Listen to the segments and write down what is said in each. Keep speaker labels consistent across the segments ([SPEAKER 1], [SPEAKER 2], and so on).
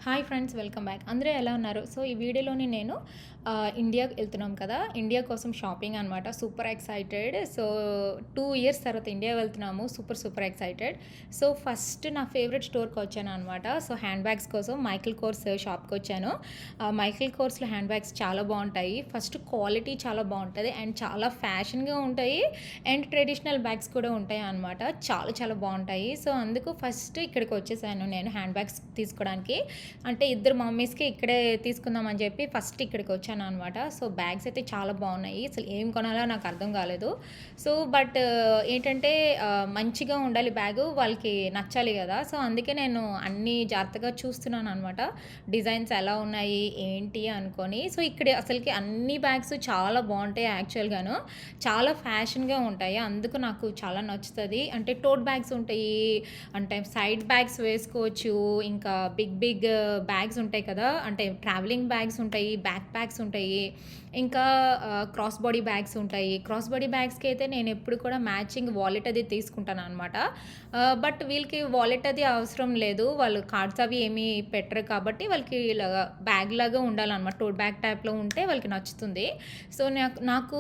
[SPEAKER 1] Hi friends, welcome back. అందరూ ఎలా ఉన్నారు? సో ఈ వీడియోలోని నేను ఇండియాకి వెళ్తున్నాం కదా, ఇండియా కోసం షాపింగ్ అనమాట. Super excited. సో 2 ఇయర్స్ తర్వాత ఇండియా వెళ్తున్నాము. Super excited. సో ఫస్ట్ నా ఫేవరెట్ స్టోర్కి వచ్చాను అనమాట. సో హ్యాండ్ బ్యాగ్స్ కోసం మైకిల్ కోర్స్ షాప్కి వచ్చాను. మైకిల్ కోర్స్లో హ్యాండ్ బ్యాగ్స్ చాలా బాగుంటాయి. ఫస్ట్ క్వాలిటీ చాలా బాగుంటుంది అండ్ చాలా ఫ్యాషన్గా ఉంటాయి అండ్ ట్రెడిషనల్ బ్యాగ్స్ కూడా ఉంటాయి అనమాట. చాలా బాగుంటాయి. సో అందుకు ఫస్ట్ ఇక్కడికి వచ్చేసాను నేను హ్యాండ్ బ్యాగ్స్ తీసుకోవడానికి. అంటే ఇద్దరు మమ్మీస్కి ఇక్కడే తీసుకుందామని చెప్పి ఫస్ట్ ఇక్కడికి వచ్చాను అనమాట. సో బ్యాగ్స్ అయితే చాలా బాగున్నాయి. అసలు ఏం కొనాలో నాకు అర్థం కాలేదు. సో బట్ ఏంటంటే మంచిగా ఉండాలి బ్యాగు, వాళ్ళకి నచ్చాలి కదా. సో అందుకే నేను అన్నీ జాగ్రత్తగా చూస్తున్నాను అనమాట, డిజైన్స్ ఎలా ఉన్నాయి ఏంటి అనుకొని. సో ఇక్కడ అసలుకి అన్ని బ్యాగ్స్ చాలా బాగుంటాయి యాక్చువల్గాను, చాలా ఫ్యాషన్గా ఉంటాయి. అందుకు నాకు చాలా నచ్చుతుంది. అంటే టోట్ బ్యాగ్స్ ఉంటాయి, అంటే సైడ్ బ్యాగ్స్ వేసుకోవచ్చు, ఇంకా బిగ్ బ్యాగ్స్ ఉంటాయి కదా, అంటే ట్రావెలింగ్ బ్యాగ్స్ ఉంటాయి, బ్యాక్ ప్యాక్స్ ఉంటాయి, ఇంకా క్రాస్ బాడీ బ్యాగ్స్ ఉంటాయి. క్రాస్ బాడీ బ్యాగ్స్కి అయితే నేను ఎప్పుడు కూడా మ్యాచింగ్ వాలెట్ అది తీసుకుంటాను అనమాట. బట్ వీళ్ళకి వాలెట్ అది అవసరం లేదు, వాళ్ళు కార్డ్స్ అవి ఏమీ పెట్టరు కాబట్టి వాళ్ళకి ఇలాగా బ్యాగ్ లాగా ఉండాలన్నమాట. టోట్ బ్యాగ్ టైప్లో ఉంటే వాళ్ళకి నచ్చుతుంది. సో నాకు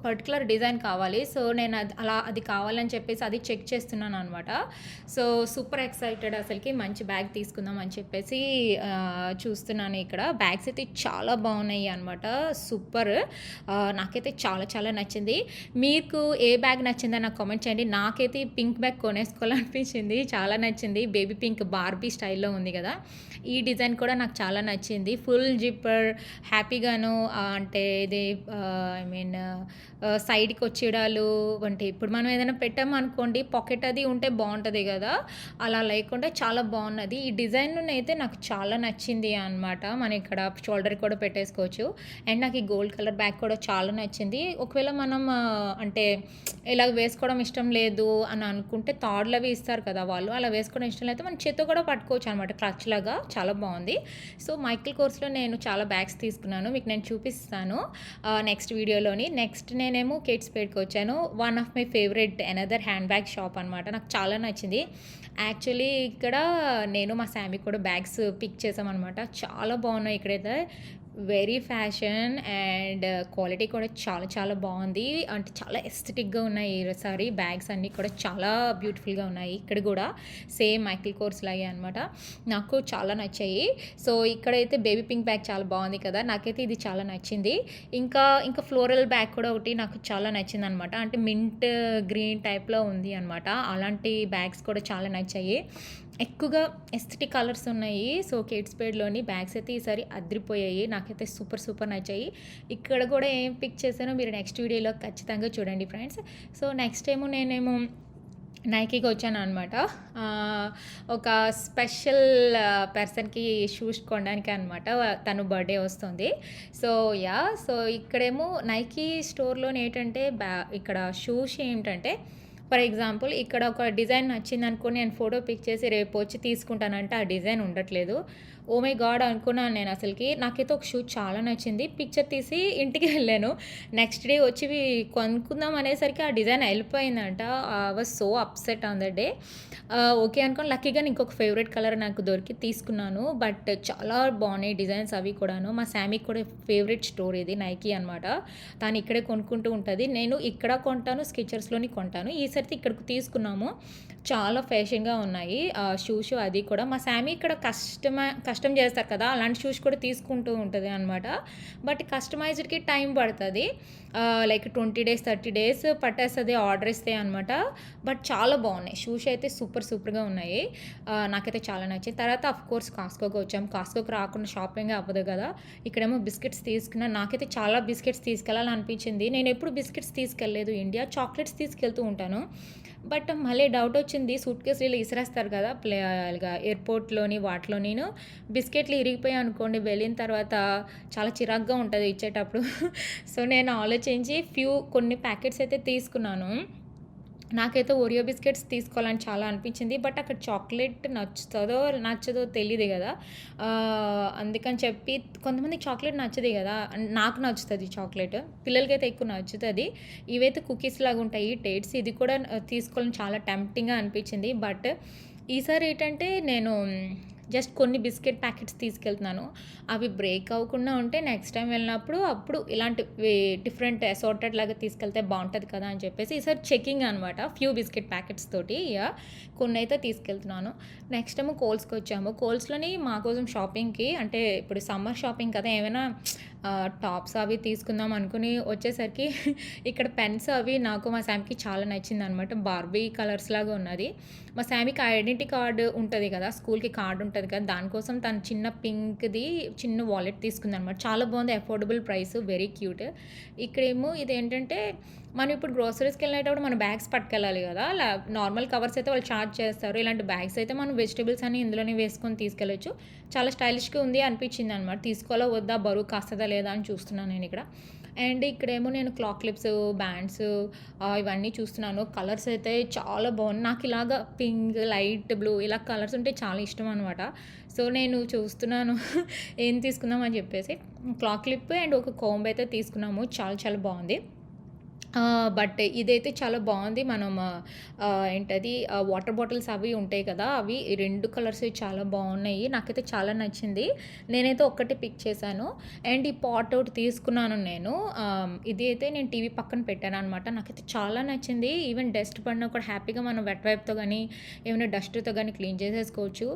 [SPEAKER 1] పర్టికులర్ డిజైన్ కావాలి. సో నేను అది కావాలని చెప్పేసి అది చెక్ చేస్తున్నాను అనమాట. సో సూపర్ ఎక్సైటెడ్, అసలుకి మంచి బ్యాగ్ తీసుకుందాం అని చెప్పేసి చూస్తున్నాను. ఇక్కడ బ్యాగ్స్ అయితే చాలా బాగున్నాయి అనమాట. సూపర్. నాకైతే చాలా నచ్చింది. మీకు ఏ బ్యాగ్ నచ్చిందో నాకు కామెంట్ చేయండి. నాకైతే పింక్ బ్యాగ్ కొనేసుకోవాలనిపించింది, చాలా నచ్చింది. బేబీ పింక్ బార్బీ స్టైల్లో ఉంది కదా, ఈ డిజైన్ కూడా నాకు చాలా నచ్చింది. ఫుల్ జిప్పర్, హ్యాపీగాను, అంటే ఇది ఐ మీన్ సైడ్కి వచ్చేయడాలు, అంటే ఇప్పుడు మనం ఏదైనా పెట్టామనుకోండి పాకెట్ అది ఉంటే బాగుంటుంది కదా, అలా లేకుండా చాలా బాగున్నది. ఈ డిజైన్ అయితే నాకు చాలా నచ్చింది అనమాట. మనం ఇక్కడ షోల్డర్ కూడా పెట్టేసుకోవచ్చు. అండ్ నాకు ఈ గోల్డ్ కలర్ బ్యాగ్ కూడా చాలా నచ్చింది. ఒకవేళ మనం అంటే ఇలా వేసుకోవడం ఇష్టం లేదు అని అనుకుంటే తాడులు అవి ఇస్తారు కదా వాళ్ళు, అలా వేసుకోవడం ఇష్టం లేకపోతే మన చేత్తో కూడా పట్టుకోవచ్చు అనమాట, క్లచ్ లాగా. చాలా బాగుంది. సో మైకిల్ కోర్స్లో నేను చాలా బ్యాగ్స్ తీసుకున్నాను, మీకు నేను చూపిస్తాను నెక్స్ట్ వీడియోలోని. నెక్స్ట్ నేనేమో కిడ్స్ పేడ్కి వచ్చాను. One of my favourite another hand bag shop అనమాట. నాకు చాలా నచ్చింది యాక్చువల్లీ. ఇక్కడ నేను మా శామీ కూడా బ్యాగ్స్ పిక్ చేసామన్నమాట. చాలా బాగున్నాయి ఇక్కడైతే, వెరీ ఫ్యాషన్ అండ్ క్వాలిటీ కూడా చాలా బాగుంది. అంటే చాలా ఎస్థెటిక్గా ఉన్నాయి ఈసారి బ్యాగ్స్ అన్నీ కూడా, చాలా బ్యూటిఫుల్గా ఉన్నాయి. ఇక్కడ కూడా సేమ్ మైకిల్ కోర్స్ లాగే అనమాట. నాకు చాలా నచ్చాయి. సో ఇక్కడైతే బేబీ పింక్ బ్యాగ్ చాలా బాగుంది కదా, నాకైతే ఇది చాలా నచ్చింది. ఇంకా ఫ్లోరల్ బ్యాగ్ కూడా ఒకటి నాకు చాలా నచ్చింది అనమాట. అంటే మింట్ గ్రీన్ టైప్లో ఉంది అనమాట. అలాంటి బ్యాగ్స్ కూడా చాలా నచ్చాయి. ఎక్కువగా ఎస్థెటిక్ కలర్స్ ఉన్నాయి. సో కిడ్స్ పేడ్లోని బ్యాగ్స్ అయితే ఈసారి అదిరిపోయాయి, నాకైతే సూపర్ నచ్చాయి. ఇక్కడ కూడా ఏం పిక్ చేశానో మీరు నెక్స్ట్ వీడియోలో ఖచ్చితంగా చూడండి ఫ్రెండ్స్. సో నెక్స్ట్ నేనేమో నైకీకి వచ్చాను అనమాట. ఒక స్పెషల్ పర్సన్కి షూస్ కొనడానికి అనమాట, తను బర్త్డే వస్తుంది. సో సో ఇక్కడేమో నైకీ స్టోర్లోని ఏంటంటే ఇక్కడ షూస్ ఏంటంటే, ఫర్ ఎగ్జాంపుల్ ఇక్కడ ఒక డిజైన్ నచ్చింది అనుకో, నేను ఫోటో పిక్ చేసి రేపు వచ్చి తీసుకుంటానంటే ఆ డిజైన్ ఉండట్లేదు. ఓ మై గాడ్ అనుకున్నాను నేను అసలుకి. నాకైతే ఒక షూ చాలా నచ్చింది, పిక్చర్ తీసి ఇంటికి వెళ్ళాను. నెక్స్ట్ డే వచ్చి కొనుక్కుందాం అనేసరికి ఆ డిజైన్ వెళ్ళిపోయిందంట. I was so upset on the day. Okay అనుకోని లక్కీగా ఇంకొక ఫేవరెట్ కలర్ నాకు దొరికి తీసుకున్నాను. బట్ చాలా బాగున్నాయి డిజైన్స్ అవి కూడాను. మా శామీకి కూడా ఫేవరెట్ స్టోర్ ఇది నైకీ అనమాట. తను ఇక్కడే కొనుక్కుంటూ ఉంటుంది. నేను ఇక్కడ కొంటాను, స్కెచర్స్లోని కొంటాను. ఈసారి ఇక్కడికి తీసుకున్నాము. చాలా ఫ్యాషన్గా ఉన్నాయి షూస్ అది కూడా. మా శామీ ఇక్కడ కస్టమ్ చేస్తారు కదా, అలాంటి షూస్ కూడా తీసుకుంటూ ఉంటుంది అనమాట. బట్ కస్టమైజ్డ్కి టైం పడుతుంది, లైక్ 20 days 30 days పట్టేస్తుంది ఆర్డర్ ఇస్తే అనమాట. బట్ చాలా బాగున్నాయి షూస్ అయితే, సూపర్గా ఉన్నాయి. నాకైతే చాలా నచ్చింది. తర్వాత కోర్స్ కాస్కోకి వచ్చాం. కాస్కోకి రాకుండా షాపింగ్ అవ్వదు కదా. ఇక్కడేమో బిస్కెట్స్ తీసుకున్నాను. నాకైతే చాలా బిస్కెట్స్ తీసుకెళ్ళాలనిపించింది. నేను ఎప్పుడు బిస్కెట్స్ తీసుకెళ్ళలేదు ఇండియా, చాక్లెట్స్ తీసుకెళ్తూ ఉంటాను. బట్ మళ్ళీ డౌట్ వచ్చింది, సూట్ కేసులు ఇలా ఇసిరేస్తారు కదా ఎయిర్పోర్ట్లోని వాటిలో, నేను బిస్కెట్లు ఇరిగిపోయాయి అనుకోండి వెళ్ళిన తర్వాత చాలా చిరాగ్గా ఉంటుంది ఇచ్చేటప్పుడు. సో నేను ఆలోచించి కొన్ని ప్యాకెట్స్ అయితే తీసుకున్నాను. నాకైతే ఓరియో బిస్కెట్స్ తీసుకోవాలని చాలా అనిపించింది. బట్ అక్కడ చాక్లెట్ నచ్చదో తెలియదు కదా, అందుకని చెప్పి కొంతమంది చాక్లెట్ నచ్చదు కదా, నాకు నచ్చుతుంది చాక్లెట్, పిల్లలకైతే ఎక్కువ నచ్చుతుంది. ఇవైతే కుకీస్ లాగా ఉంటాయి టేట్స్, ఇది కూడా తీసుకోవాలని చాలా టెంప్టింగ్గా అనిపించింది. బట్ ఈసారి ఏంటంటే నేను జస్ట్ కొన్ని బిస్కెట్ ప్యాకెట్స్ తీసుకెళ్తున్నాను. అవి బ్రేక్ అవ్వకుండా ఉంటే నెక్స్ట్ టైం వెళ్ళినప్పుడు అప్పుడు ఇలాంటివి డిఫరెంట్ అసార్టెడ్ లాగా తీసుకెళ్తే బాగుంటుంది కదా అని చెప్పేసి ఈసారి చెకింగ్ అనమాట. ఫ్యూ బిస్కెట్ ప్యాకెట్స్ తోటి కొన్నైతే తీసుకెళ్తున్నాను. నెక్స్ట్ ఏమో కోల్స్కి వచ్చాము. కోల్స్లోని మా కోసం షాపింగ్కి, అంటే ఇప్పుడు సమ్మర్ షాపింగ్ కదా, ఏమైనా టాప్స్ అవి తీసుకుందాం అనుకుని వచ్చేసరికి ఇక్కడ పెన్స్ అవి నాకు మా శామ్కి చాలా నచ్చింది అనమాట. బార్బీ కలర్స్ లాగా ఉన్నది. మా శామికి ఐడెంటిటీ కార్డు ఉంటుంది కదా, స్కూల్కి కార్డు ఉంటుంది కదా, దానికోసం తను చిన్న పింక్ది చిన్న వాలెట్ తీసుకుంది అనమాట. చాలా బాగుంది, అఫోర్డబుల్ ప్రైస్, వెరీ క్యూట్. ఇక్కడేమో ఇదేంటంటే మనం ఇప్పుడు గ్రోసరీస్కి వెళ్ళేటప్పుడు మన బ్యాగ్స్ పట్టుకెళ్ళాలి కదా, నార్మల్ కవర్స్ అయితే వాళ్ళు ఛార్జ్ చేస్తారు. ఇలాంటి బ్యాగ్స్ అయితే మనం వెజిటేబుల్స్ అని ఇందులోనే వేసుకొని తీసుకెళ్ళచ్చు. చాలా స్టైలిష్గా ఉంది అనిపించింది అనమాట. తీసుకోవాలా వద్దా, బరువు కాస్తుందా లేదా అని చూస్తున్నాను నేను ఇక్కడ. అండ్ ఇక్కడేమో నేను క్లాక్ క్లిప్స్, బ్యాండ్స్ ఇవన్నీ చూస్తున్నాను. కలర్స్ అయితే చాలా బాగున్నాయి. నాకు ఇలాగా పింక్, లైట్ బ్లూ ఇలా కలర్స్ ఉంటే చాలా ఇష్టం అనమాట. సో నేను చూస్తున్నాను ఏం తీసుకుందాం అని చెప్పేసి. క్లాక్ క్లిప్ అండ్ ఒక కోంబ్ అయితే తీసుకున్నాము. చాలా చాలా బాగుంది. బట్ ఇదైతే చాలా బాగుంది. మనం ఏంటది వాటర్ బాటిల్స్ అవి ఉంటాయి కదా, అవి 2 కలర్స్ చాలా బాగున్నాయి. నాకైతే చాలా నచ్చింది. నేనైతే ఒక్కటే పిక్ చేశాను. అండ్ ఈ పాట్ ఒకటి తీసుకున్నాను నేను. ఇది అయితే నేను టీవీ పక్కన పెట్టాను అనమాట. నాకైతే చాలా నచ్చింది. ఈవెన్ డస్ట్ పడినా కూడా హ్యాపీగా మనం వెట్ వైప్తో కానీ ఏమైనా డస్ట్తో కానీ క్లీన్ చేసేసుకోవచ్చు.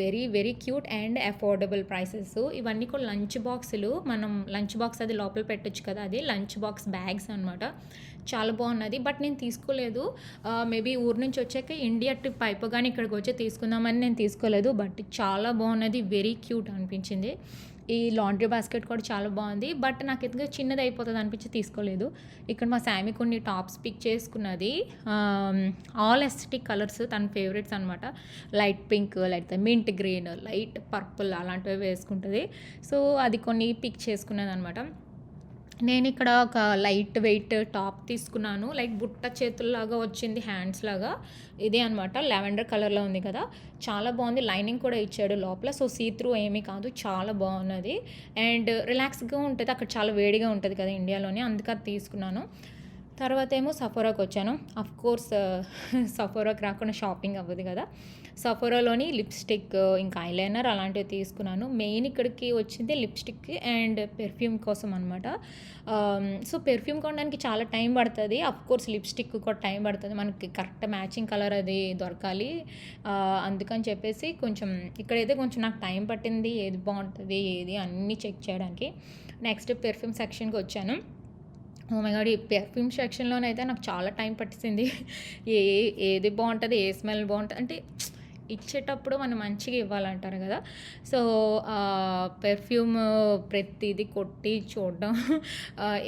[SPEAKER 1] Very very cute and affordable prices. ఇవన్నీ కూడా లంచ్ బాక్సులు. మనం లంచ్ బాక్స్ అది లోపల పెట్టచ్చు కదా, అది లంచ్ బాక్స్ బ్యాగ్స్ అనమాట. చాలా బాగున్నది. బట్ నేను తీసుకోలేదు. మేబీ ఊరు నుంచి వచ్చాక ఇండియా ట్రిప్ అయిపోగానే ఇక్కడికి వచ్చి తీసుకుందామని నేను తీసుకోలేదు. బట్ చాలా బాగున్నది, వెరీ క్యూట్ అనిపించింది. ఈ లాండ్రీ బాస్కెట్ కూడా చాలా బాగుంది. బట్ నాకు ఎందుకు చిన్నది అయిపోతుంది అనిపించి తీసుకోలేదు. ఇక్కడ మా శామి కొన్ని టాప్స్ పిక్ చేసుకున్నది. ఆల్ ఎస్థెటిక్ కలర్స్ తన ఫేవరెట్స్ అనమాట. Light pink, light mint green, light purple అలాంటివి వేసుకుంటుంది. సో అది కొన్ని పిక్ చేసుకున్నది అనమాట. నేను ఇక్కడ ఒక లైట్ వెయిట్ టాప్ తీసుకున్నాను. లైక్ బుట్ట చేతుల్లాగా వచ్చింది, హ్యాండ్స్ లాగా. ఇదే అనమాట, లావెండర్ కలర్లో ఉంది కదా, చాలా బాగుంది. లైనింగ్ కూడా ఇచ్చాడు లోపల. సో సీ త్రూ ఏమీ కాదు, చాలా బాగున్నది. అండ్ రిలాక్స్గా ఉంటుంది. అక్కడ చాలా వేడిగా ఉంటుంది కదా ఇండియాలోనే, అందుకే అది తీసుకున్నాను. తర్వాత ఏమో సఫోరాకి వచ్చాను. అఫ్కోర్స్ సఫోరాకి రాకుండా షాపింగ్ అవ్వదు కదా. సఫోరాలోని లిప్స్టిక్, ఇంకా ఐలైనర్ అలాంటివి తీసుకున్నాను. మెయిన్ ఇక్కడికి వచ్చింది లిప్స్టిక్ అండ్ పెర్ఫ్యూమ్ కోసం అనమాట. సో పెర్ఫ్యూమ్ కొనడానికి చాలా టైం పడుతుంది. అఫ్కోర్స్ లిప్స్టిక్ కూడా టైం పడుతుంది, మనకి కరెక్ట్ మ్యాచింగ్ కలర్ అది దొరకాలి. అందుకని చెప్పేసి కొంచెం ఇక్కడైతే కొంచెం నాకు టైం పట్టింది, ఏది బాగుంటుంది ఏది అన్నీ చెక్ చేయడానికి. నెక్స్ట్ పెర్ఫ్యూమ్ సెక్షన్కి వచ్చాను. ఓ మై గాడ్, ఈ పెర్ఫ్యూమ్ సెక్షన్లోనైతే నాకు చాలా టైం పట్టింది. ఏది బాగుంటుంది, ఏ స్మెల్ బాగుంటుంది అంటే ఇచ్చేటప్పుడు మనం మంచిగా ఇవ్వాలంటారు కదా. సో పెర్ఫ్యూమ్ ప్రతిదీ కొట్టి చూడడం,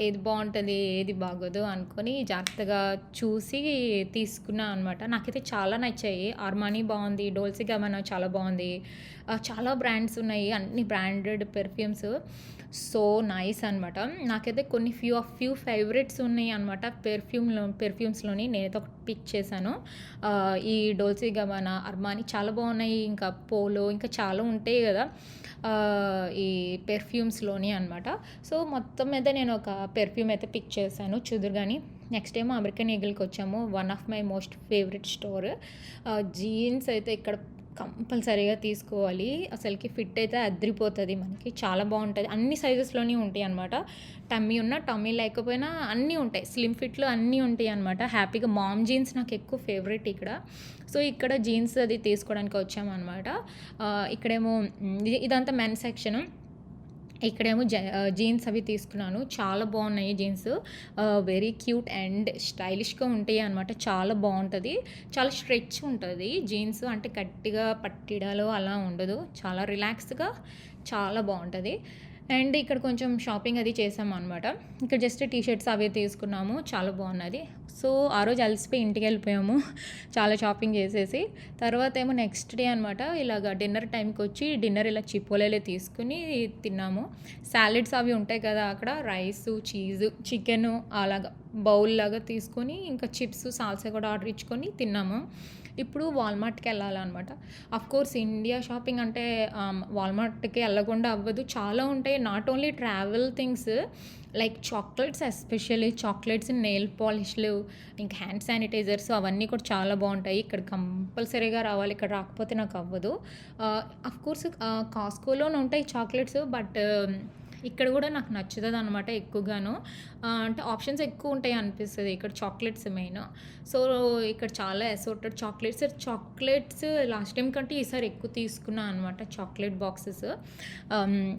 [SPEAKER 1] ఏది బాగుంటుంది ఏది బాగోదు అనుకొని జాగ్రత్తగా చూసి తీసుకున్నా అనమాట. నాకైతే చాలా నచ్చాయి. అర్మానీ బాగుంది, డోల్సీ గబనా చాలా బాగుంది. చాలా బ్రాండ్స్ ఉన్నాయి, అన్ని బ్రాండెడ్ పెర్ఫ్యూమ్స్. సో నైస్ అనమాట. నాకైతే కొన్ని ఫ్యూ ఫేవరెట్స్ ఉన్నాయి అనమాట పెర్ఫ్యూమ్స్లోని. నేనైతే ఒకటి పిక్ చేశాను. ఈ డోల్సీ గబానా, అర్మానీ చాలా బాగున్నాయి. ఇంకా పోలో, ఇంకా చాలా ఉంటాయి కదా ఈ పెర్ఫ్యూమ్స్లోని అనమాట. సో మొత్తం మీద నేను ఒక పెర్ఫ్యూమ్ అయితే పిక్ చేశాను, చూదురు కానీ. నెక్స్ట్ ఏమో అమెరికన్ ఈగిల్కి వచ్చాము. One of my most favourite store. Jeans అయితే ఇక్కడ కంపల్సరీగా తీసుకోవాలి. అసలుకి ఫిట్ అయితే అదిరిపోతుంది మనకి, చాలా బాగుంటుంది. అన్ని సైజెస్లోనే ఉంటాయి అనమాట. టమ్మీ ఉన్నా టమ్మీ లేకపోయినా అన్నీ ఉంటాయి, స్లిమ్ ఫిట్లు అన్నీ ఉంటాయి అనమాట. హ్యాపీగా మామ్ జీన్స్ నాకు ఎక్కువ ఫేవరెట్ ఇక్కడ. సో ఇక్కడ జీన్స్ అది తీసుకోవడానికి వచ్చామన్నమాట. ఇక్కడేమో ఇదంతా మెన్ సెక్షను. ఇక్కడేమో జీన్స్ అవి తీసుకున్నాను. చాలా బాగున్నాయి జీన్స్, వెరీ క్యూట్ అండ్ స్టైలిష్గా ఉంటాయి అనమాట. చాలా బాగుంటుంది, చాలా స్ట్రెచ్ ఉంటుంది జీన్స్. అంటే గట్టిగా పట్టిడాలో అలా ఉండదు, చాలా రిలాక్స్గా చాలా బాగుంటుంది. అండ్ ఇక్కడ కొంచెం షాపింగ్ అది చేసాము అనమాట. ఇక్కడ జస్ట్ టీషర్ట్స్ అవి తీసుకున్నాము, చాలా బాగున్నది. సో ఆ రోజు అలసిపోయి ఇంటికి వెళ్ళిపోయాము చాలా షాపింగ్ చేసేసి. తర్వాత ఏమో నెక్స్ట్ డే అనమాట, ఇలాగ డిన్నర్ టైంకి వచ్చి డిన్నర్ ఇలా చిపోలేలే తీసుకుని తిన్నాము. సాలెడ్స్ అవి ఉంటాయి కదా అక్కడ, రైసు, చీజు, చికెను అలాగా బౌల్ లాగా తీసుకొని, ఇంకా చిప్స్, సాల్సా కూడా ఆర్డర్ ఇచ్చుకొని తిన్నాము. ఇప్పుడు వాల్మార్ట్‌కి వెళ్ళాలనమాట. అఫ్‌కోర్స్ ఇండియా షాపింగ్ అంటే వాల్మార్ట్‌కి వెళ్ళకుండా అవ్వదు. చాలా ఉంటాయి. Not only travel things like chocolates, especially chocolates, nail పాలిష్‌లు, ఇంకా హ్యాండ్ శానిటైజర్స్ అవన్నీ కూడా చాలా బావుంటాయి. ఇక్కడ కంపల్సరీగా రావాలి. ఇక్కడ రాకపోతే నాకు అవ్వదు. అఫ్‌కోర్స్ కాస్ట్‌కోలోనే ఉంటాయి చాక్లెట్స్. బట్ ఇక్కడ గూడా నాకు నచ్చుతదనమాట ఎక్కువగాను. అంటే ఆప్షన్స్ ఎక్కువుంటాయి అనిపిస్తది. ఇక్కడ చాక్లెట్స్ మెయిన్. సో, ఇక్కడ చాలా అసోర్టెడ్ చాక్లెట్స్ లాస్ట్ టైమ్ కంటే ఈసారి ఎక్కువ తీసుకున్నా అనమాట చాక్లెట్ బాక్సెస్.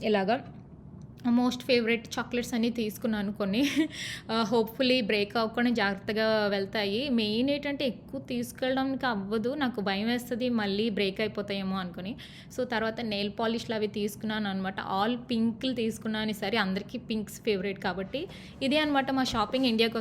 [SPEAKER 1] ఇలాగా మోస్ట్ ఫేవరెట్ చాక్లెట్స్ అన్నీ తీసుకున్నాను కొన్ని. హోప్‌ఫుల్లీ బ్రేక్ అవ్వకుండా జాగ్రత్తగా వెళ్తాయి. మెయిన్ ఏంటంటే ఎక్కువ తీసుకెళ్ళడానికి అవ్వదు. నాకు భయమేస్తది మళ్ళీ బ్రేక్ అయిపోతాయేమో అనుకోని. సో, తర్వాత నెయిల్ పాలిష్‌లు అవి తీసుకున్నాననమాట. ఆల్ పింక్‌లు తీసుకున్నాను ఈసారి. అందరికీ పింక్స్ ఫేవరెట్ కాబట్టి. ఇదే అనమాట మా షాపింగ్ ఇండియాకొ